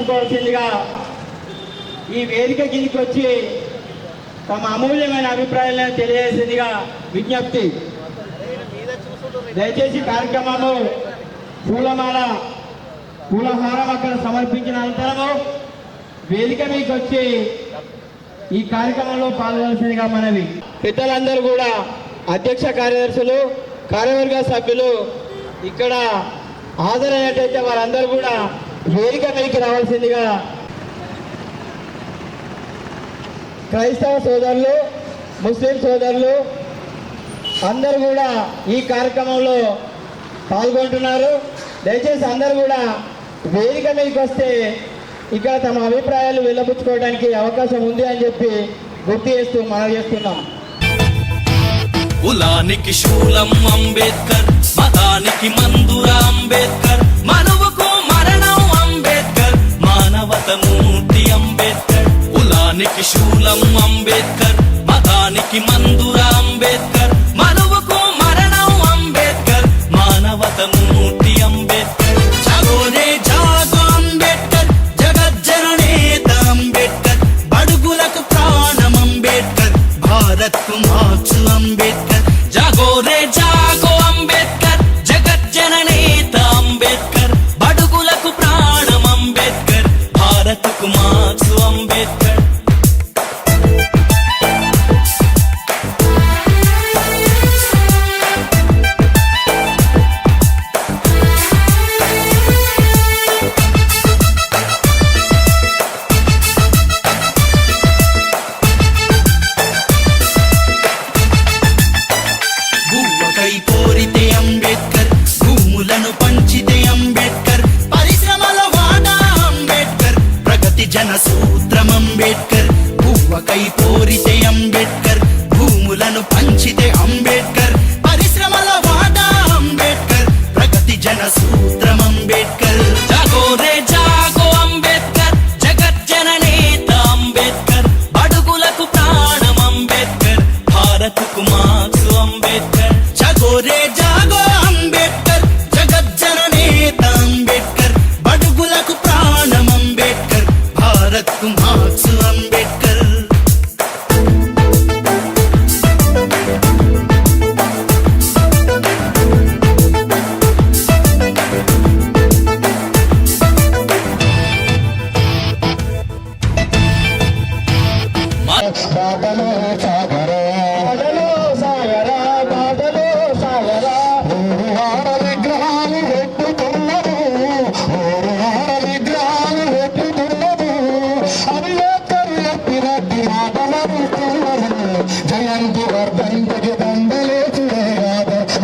పంచుకోవాల్సిందిగా ఈ వేదిక కిందికి వచ్చి తమ అమూల్యమైన అభిప్రాయాలను తెలియజేసిందిగా విజ్ఞప్తి. దయచేసి కార్యక్రమము పూలహారం అక్కడ సమర్పించిన అనంతరము వేదిక మీకు వచ్చి ఈ కార్యక్రమంలో పాల్గొనాల్సిందిగా మనవి. పెద్దలందరూ కూడా అధ్యక్ష కార్యదర్శులు, కార్యవర్గ సభ్యులు ఇక్కడ హాజరైనట్టయితే వారందరూ కూడా వేదిక మీదకి రావాల్సిందిగా క్రైస్తవ సోదరులు, ముస్లిం సోదరులు అందరూ కూడా ఈ కార్యక్రమంలో పాల్గొంటున్నారు. దయచేసి అందరూ కూడా వేదిక మీదకి వస్తే ఇక్కడ తమ అభిప్రాయాలు వెళ్ళబుచ్చుకోవడానికి అవకాశం ఉంది అని చెప్పి గుర్తు చేస్తూ మనం చేస్తున్నాం. కులానికి శూలం అంబేద్కర్, మతానికి మందురా అంబేద్కర్, మనువుకు మరణం అంబేద్కర్, మానవత మూర్తి అంబేద్కర్. కులానికి శూలం అంబేద్కర్, మతానికి మందురా అంబేద్కర్, మనువుకు మరణం అంబేద్కర్, మానవత మూర్తి అంబేద్కర్. జగోనే జాగో అంబేద్కర్, జగజ్జననేత అంబేద్కర్, బడుగులకు ప్రాణం అంబేద్కర్, భారత్కు మార్చు అంబేద్కర్. జాగోరే జాగో అంబేద్కర్, జగజ్జననేత అంబేద్కర్, బడుగులకు ప్రాణం అంబేద్కర్, భారత్కు మార్చు అంబేద్కర్. కోరితే అంబేద్కర్, భూములను పంచితే అంబేద్కర్, పరిశ్రమల వాడా అంబేద్కర్, ప్రగతి జన సూత్రం అంబేద్కర్. భూవకై కోరితే అంబేద్కర్, భూములను పంచితే అంబేద్కర్, పరిశ్రమల వాడా అంబేద్కర్, ప్రగతి జన సూత్రం అంబేద్కర్. జాగోరే జాగో అంబేద్కర్, జగజ్జననేత అంబేద్కర్, బడుగులకు ప్రాణం అంబేద్కర్, భారత్కు మార్చు అంబేద్కర్. జాగోరే జాగో అంబేద్కర్, జగజ్జననేత అంబేద్కర్, బడుగులకు ప్రాణం అంబేద్కర్, భారత్కు మార్చు అంబేద్కర్. జయంతి వర్ధంతికి దండలేచుడే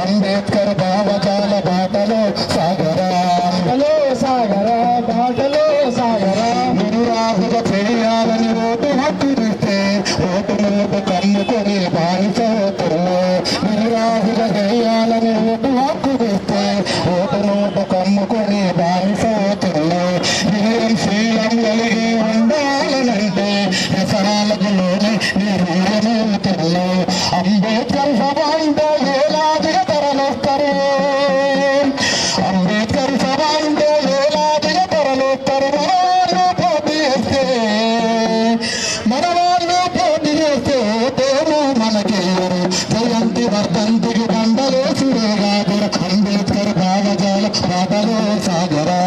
అంబేద్కర్ భావజాల బాటలో సాగరా, సాగరా బాటలో సాగరా. నిరురాహుల చేయాలని ఓటు హక్కు ఇస్తే ఓటు నోటు కమ్ముకొని బానిస అవుతున్నా. నిరురాహుల చేయాలని ఓటు హక్కు ఇస్తే ఓటు నోటు కమ్ముకొని బానిస అవుతున్నా. ఏం శీలం కలిగి ఉండాలనంటే వ్యసనాలకు లోని నిర్వీర్యమవుతున్నా. అంబేద్కర్ సభ అంటే ఏలాదిగా తరలిస్తారు, అంబేద్కర్ సభ అంటే ఏలాదిగా తరలిస్తారు. మన వాళ్ళు పోటీ చేస్తే దేవుడు మనకెళ్ళరు. జయంతి వర్ధంతికి దండలేసుడే కాదు అంబేద్కర్ భావజాల బాటలో సాగరా,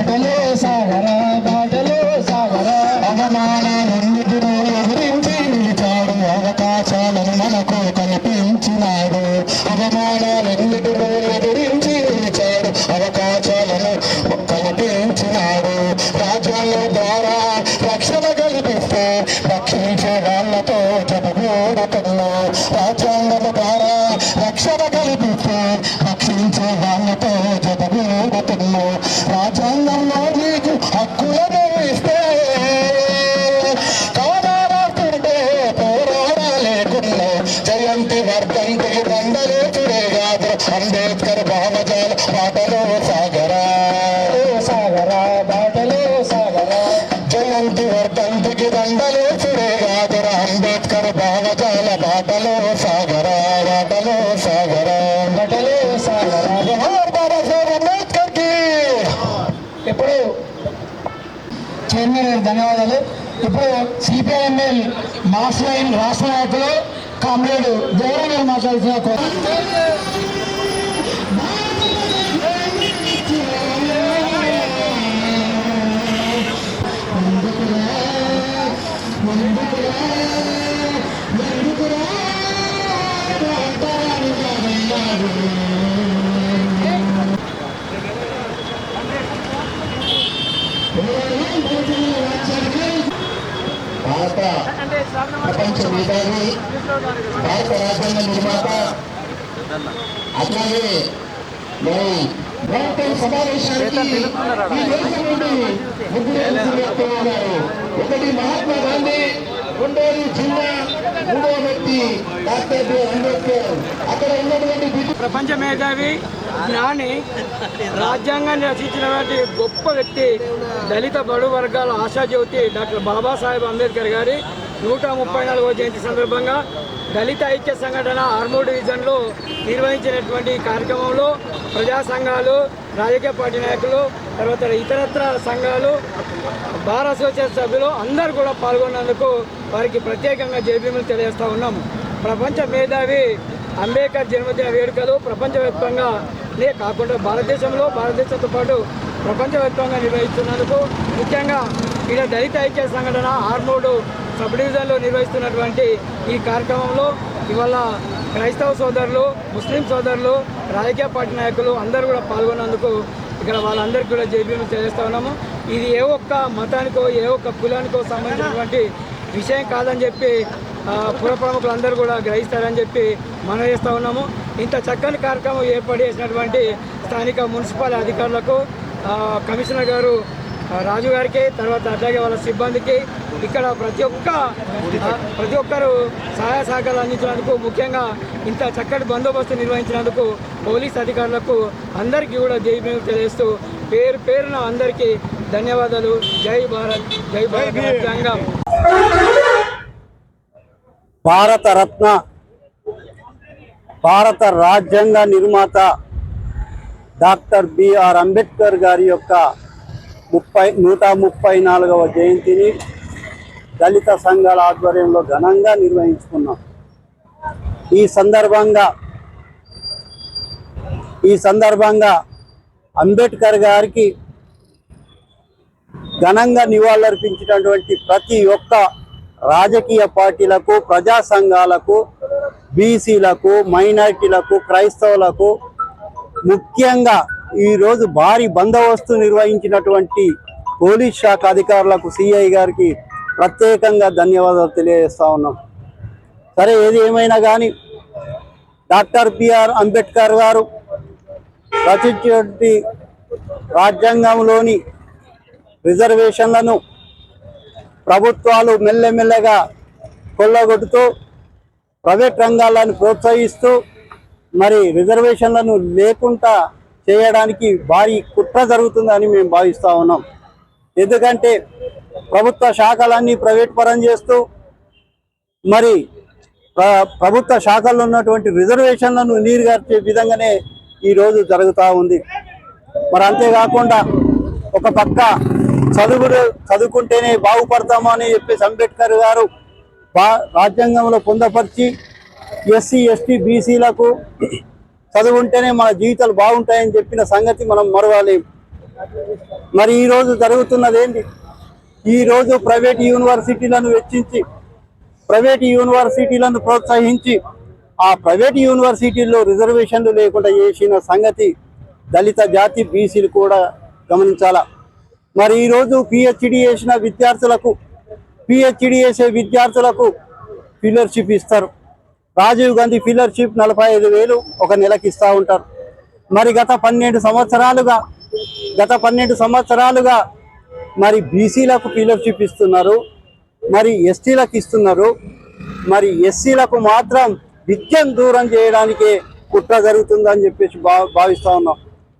బాటలో సాగరా, బాటలో సాగరా. అవమానాలన్నిటినీ ఎదిరించి నిలిచాడు, అవకాశాలను మనకు కల్పించినాడు. అవమానాలన్నిటినీ ఎదిరించి నిలిచాడు, అవకాశాలను కల్పించినాడు. రాజ్యాంగం ద్వారా రక్షణ కల్పిస్తే రక్షించే వాళ్ళతో జతగూడుతున్నా. రాజ్యాంగం ద్వారా రక్షణ కల్పిస్తే రక్షించే వాళ్ళతో జతగూడుతున్నా. రాజ్యాంగంలో నీకు హక్కులను ఇస్తే కాదారాస్తుంటే పోరాడాలేకున్నా. జయంతి వర్ధంతికి దండలేచుడే కాదు అంబేద్కర్ భావజాల బాటలో సాగరా, సాగరా బాటలో సాగరా. జయంతి వర్ధంతికి దండలేచుడే కాదు అంబేద్కర్ భావజాల బాటలో సాగరా, బాటలో సాగరా, బాటలో సాగరా. జోహార్ బాబాసాహెబ్ అంబేద్కర్ కి. ఇప్పుడు చైర్మన్ గారికి ధన్యవాదాలు. ఇప్పుడు సిపిఐఎంఎల్ మాస్ లైన్ రాష్ట్ర నాయకులు కామ్రేడ్ దేవరావు గారు మాట్లాడుతున్న భారత ప్రపంచ మేధావి, భారత రాజ్యాంగ నిర్మాత, అట్లాగే మరి బ్రాంటన్ సమావేశానికి ఈ దేశం నుండి ముగ్గురు వ్యక్తులు ఉన్నారు. ఒకటి మహాత్మా గాంధీ, రెండోది జిన్నా, మూడో వ్యక్తి డాక్టర్ బిఆర్ అంబేద్కర్. అక్కడ ఉన్నటువంటి ప్రపంచ మేధావి, జ్ఞాని, రాజ్యాంగాన్ని రచించినటువంటి గొప్ప వ్యక్తి, దళిత బడు వర్గాల ఆశాజ్యోతి డాక్టర్ బాబాసాహెబ్ అంబేద్కర్ గారి 134వ జయంతి సందర్భంగా దళిత ఐక్య సంఘటన ఆర్మూర్ డివిజన్లో నిర్వహించినటువంటి కార్యక్రమంలో ప్రజా సంఘాలు, రాజకీయ పార్టీ నాయకులు, తర్వాత ఇతరత్ర సంఘాలు, బార్ అసోసియేషన్ సభ్యులు అందరూ కూడా పాల్గొన్నందుకు వారికి ప్రత్యేకంగా జైభీములు తెలియజేస్తూ ఉన్నాము. ప్రపంచ మేధావి అంబేద్కర్ జన్మదిన వేడుకలు ప్రపంచవ్యాప్తంగానే కాకుండా భారతదేశంతో పాటు ప్రపంచవ్యాప్తంగా నిర్వహిస్తున్నందుకు, ముఖ్యంగా ఇక్కడ దళిత ఐక్య సంఘటన ఆర్మూర్ సబ్ డివిజన్లో నిర్వహిస్తున్నటువంటి ఈ కార్యక్రమంలో ఇవాళ క్రైస్తవ సోదరులు, ముస్లిం సోదరులు, రాజకీయ పార్టీ నాయకులు అందరూ కూడా పాల్గొన్నందుకు ఇక్కడ వాళ్ళందరికీ కూడా జైభీములు తెలియజేస్తూ ఉన్నాము. ఇది ఏ ఒక్క మతానికో ఏ ఒక్క కులానికో సంబంధించినటువంటి విషయం కాదని చెప్పి పుర ప్రముఖులందరూ కూడా గ్రహిస్తారని చెప్పి మనం చేస్తూ ఉన్నాము. ఇంత చక్కని కార్యక్రమం ఏర్పాటు చేసినటువంటి స్థానిక మున్సిపల్ అధికారులకు, కమిషనర్ గారు రాజు గారికి, తర్వాత అట్లాగే వాళ్ళ సిబ్బందికి, ఇక్కడ ప్రతి ఒక్కరు సహాయ సహకారాలు అందించినందుకు, ముఖ్యంగా ఇంత చక్కటి బందోబస్తు నిర్వహించినందుకు పోలీస్ అధికారులకు అందరికీ కూడా జైభీములు తెలియజేస్తూ పేరున అందరికీ ధన్యవాదాలు. జై భారత్, జై భారత్ రాజ్యాంగం. భారత రత్న, భారత రాజ్యాంగ నిర్మాత డాక్టర్ బిఆర్ అంబేద్కర్ గారి యొక్క 134వ జయంతిని దళిత సంఘాల ఆధ్వర్యంలో ఘనంగా నిర్వహించుకున్నాం. ఈ సందర్భంగా అంబేద్కర్ గారికి ఘనంగా నివాళులర్పించినటువంటి ప్రతి ఒక్క రాజకీయ పార్టీలకు, ప్రజా సంఘాలకు, బీసీలకు, మైనారిటీలకు, క్రైస్తవులకు, ముఖ్యంగా ఈరోజు భారీ బందోబస్తు నిర్వహించినటువంటి పోలీస్ శాఖ అధికారులకు, సిఐ గారికి ప్రత్యేకంగా ధన్యవాదాలు తెలియజేస్తా ఉన్నాం. సరే, ఏది ఏమైనా కానీ డాక్టర్ బిఆర్ అంబేద్కర్ గారు రచించినటువంటి రాజ్యాంగంలోని రిజర్వేషన్లను ప్రభుత్వాలు మెల్లమెల్లగా కొల్లగొడుతూ ప్రైవేట్ రంగాలను ప్రోత్సహిస్తూ మరి రిజర్వేషన్లను లేకుండా చేయడానికి భారీ కుట్ర జరుగుతుందని మేము భావిస్తూ ఉన్నాం. ఎందుకంటే ప్రభుత్వ శాఖలన్నీ ప్రైవేట్ పరం చేస్తూ మరి ప్రభుత్వ శాఖల్లో ఉన్నటువంటి రిజర్వేషన్లను నీరుగార్చే విధంగానే ఈరోజు జరుగుతూ ఉంది. మరి అంతేకాకుండా ఒక పక్క చదువుకుంటేనే బాగుపడతామని చెప్పేసి అంబేద్కర్ గారు రాజ్యాంగంలో పొందపరిచి ఎస్సీ, ఎస్టీ, బీసీలకు చదువుంటేనే మన జీవితాలు బాగుంటాయని చెప్పిన సంగతి మనం మరవలేము. మరి ఈరోజు జరుగుతున్నది ఏంటి? ఈరోజు ప్రైవేట్ యూనివర్సిటీలను వెచ్చించి, ప్రైవేట్ యూనివర్సిటీలను ప్రోత్సహించి ఆ ప్రైవేట్ యూనివర్సిటీల్లో రిజర్వేషన్లు లేకుండా చేసిన సంగతి దళిత జాతి, బీసీలు కూడా గమనించాలా. మరి ఈరోజు పిహెచ్డి చేసిన విద్యార్థులకు, పిహెచ్డి చేసే విద్యార్థులకు ఫెలోషిప్ ఇస్తారు. రాజీవ్ గాంధీ ఫెలోషిప్ 45,000 ఒక నెలకి ఇస్తూ ఉంటారు. మరి గత 12 సంవత్సరాలుగా మరి బీసీలకు ఫెలోషిప్ ఇస్తున్నారు, మరి ఎస్టీలకు ఇస్తున్నారు. మరి ఎస్సీలకు మాత్రం విద్యను దూరం చేయడానికే కుట్ర జరుగుతుందని చెప్పేసి భావిస్తూ ఉన్నాం.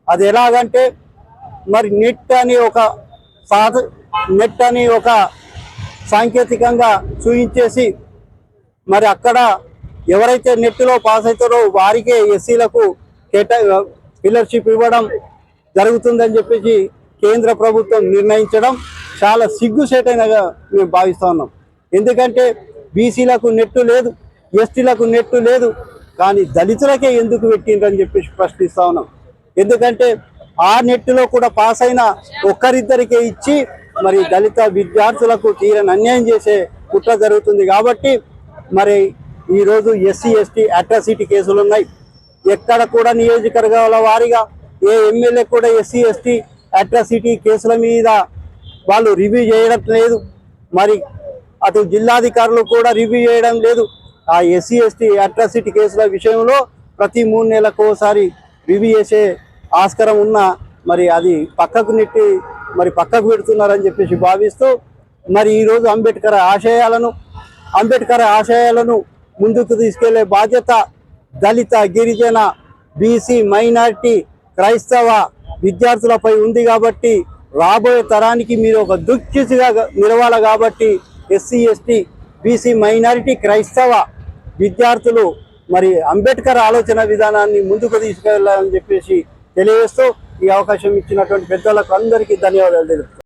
అది ఎలాగంటే మరి నెట్ అని ఒక సాంకేతికంగా చూయించేసి మరి అక్కడ ఎవరైతే నెట్లో పాస్ అవుతారో వారికే ఎస్సీలకు ఫెలోషిప్ ఇవ్వడం జరుగుతుందని చెప్పేసి కేంద్ర ప్రభుత్వం నిర్ణయించడం చాలా సిగ్గుసేటైనగా మేము భావిస్తూ ఉన్నాం. ఎందుకంటే బీసీలకు నెట్టు లేదు, ఎస్టీలకు నెట్టు లేదు, కానీ దళితులకే ఎందుకు పెట్టిండ్రని చెప్పేసి ప్రశ్నిస్తూ ఉన్నాం. ఎందుకంటే ఆ నెట్టులో కూడా పాస్ అయిన ఒక్కరిద్దరికే ఇచ్చి మరి దళిత విద్యార్థులకు తీరని అన్యాయం చేసే కుట్ర జరుగుతుంది. కాబట్టి మరి ఈరోజు ఎస్సీ ఎస్టీ అట్రాసిటీ కేసులు ఉన్నాయి. ఎక్కడ కూడా నియోజకవర్గాల వారీగా ఏ ఎమ్మెల్యే కూడా ఎస్సీ ఎస్టీ అట్రాసిటీ కేసుల మీద వాళ్ళు రివ్యూ చేయడం లేదు. మరి అటు జిల్లాధికారులు కూడా రివ్యూ చేయడం లేదు. ఆ ఎస్సీ ఎస్టీ అట్రాసిటీ కేసుల విషయంలో ప్రతి 3 నెలలకు ఒకసారి రివ్యూ చేసే ఆస్కారం ఉన్నా మరి అది పక్కకు నెట్టి మరి పక్కకు పెడుతున్నారని చెప్పేసి భావిస్తూ మరి ఈరోజు అంబేద్కర్ ఆశయాలను ముందుకు తీసుకెళ్లే బాధ్యత దళిత, గిరిజన, బీసీ, మైనారిటీ, క్రైస్తవ విద్యార్థులపై ఉంది. కాబట్టి రాబోయే తరానికి మీరు ఒక దిక్సూచిగా నిలవాలి. కాబట్టి ఎస్సీ ఎస్టీ బీసీ మైనారిటీ క్రైస్తవ విద్యార్థులు మరి అంబేద్కర్ ఆలోచన విధానాన్ని ముందుకు తీసుకెళ్లాలని చెప్పేసి తెలియజేస్తూ ఈ అవకాశం ఇచ్చినటువంటి పెద్దలకు అందరికీ ధన్యవాదాలు తెలుపుతాను.